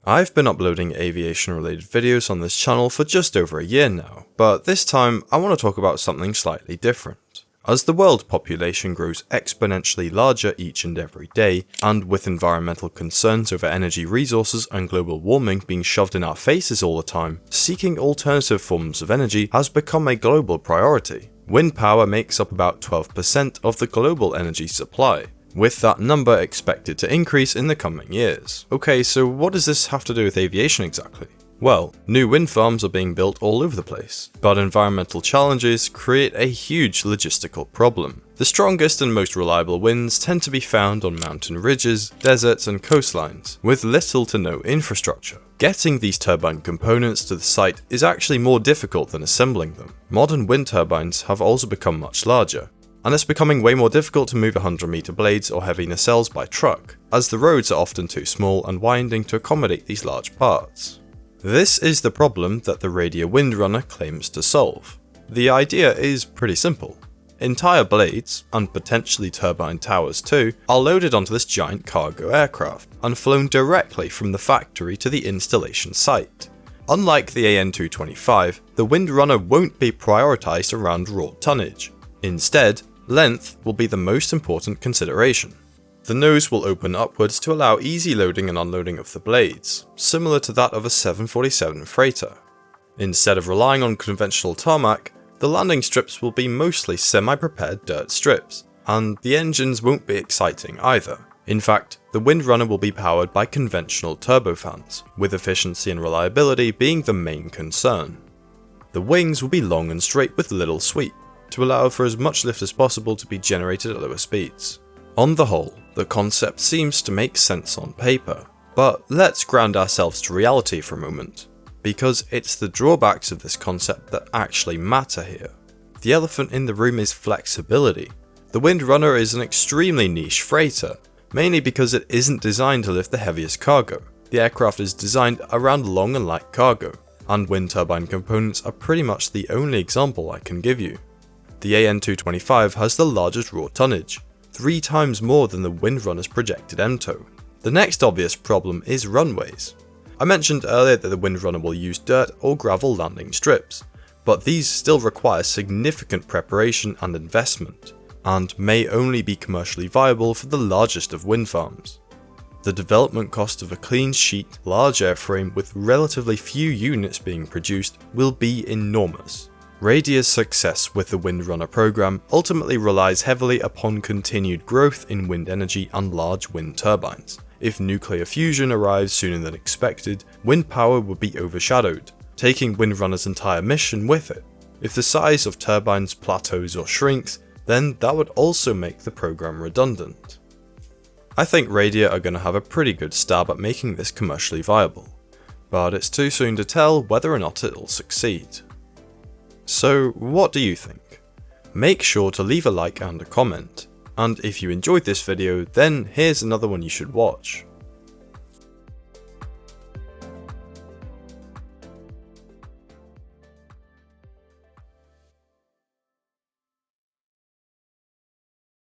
I've been uploading aviation related videos on this channel for just over a year now, but this time I want to talk about something slightly different. As the world population grows exponentially larger each and every day, and with environmental concerns over energy resources and global warming being shoved in our faces all the time, seeking alternative forms of energy has become a global priority. Wind power makes up about 12% of the global energy supply, with that number expected to increase in the coming years. Okay, so what does this have to do with aviation exactly? Well, new wind farms are being built all over the place, but environmental challenges create a huge logistical problem. The strongest and most reliable winds tend to be found on mountain ridges, deserts and coastlines, with little to no infrastructure. Getting these turbine components to the site is actually more difficult than assembling them. Modern wind turbines have also become much larger, and it's becoming way more difficult to move 100-meter blades or heavy nacelles by truck, as the roads are often too small and winding to accommodate these large parts. This is the problem that the Radia WindRunner claims to solve. The idea is pretty simple. Entire blades, and potentially turbine towers too, are loaded onto this giant cargo aircraft, and flown directly from the factory to the installation site. Unlike the AN225, the WindRunner won't be prioritized around raw tonnage. Instead, length will be the most important consideration. The nose will open upwards to allow easy loading and unloading of the blades, similar to that of a 747 freighter. Instead of relying on conventional tarmac, the landing strips will be mostly semi-prepared dirt strips, and the engines won't be exciting either. In fact, the WindRunner will be powered by conventional turbofans, with efficiency and reliability being the main concern. The wings will be long and straight with little sweep, to allow for as much lift as possible to be generated at lower speeds. On the whole, the concept seems to make sense on paper, but let's ground ourselves to reality for a moment, because it's the drawbacks of this concept that actually matter here. The elephant in the room is flexibility. The WindRunner is an extremely niche freighter, mainly because it isn't designed to lift the heaviest cargo. The aircraft is designed around long and light cargo, and wind turbine components are pretty much the only example I can give you. The AN225 has the largest raw tonnage, 3 times more than the WindRunner's projected MTOW. The next obvious problem is runways. I mentioned earlier that the WindRunner will use dirt or gravel landing strips, but these still require significant preparation and investment, and may only be commercially viable for the largest of wind farms. The development cost of a clean sheet, large airframe with relatively few units being produced will be enormous. Radia's success with the WindRunner program ultimately relies heavily upon continued growth in wind energy and large wind turbines. If nuclear fusion arrives sooner than expected, wind power would be overshadowed, taking WindRunner's entire mission with it. If the size of turbines plateaus or shrinks, then that would also make the program redundant. I think Radia are going to have a pretty good stab at making this commercially viable, but it's too soon to tell whether or not it'll succeed. So what do you think? Make sure to leave a like and a comment, and if you enjoyed this video then here's another one you should watch.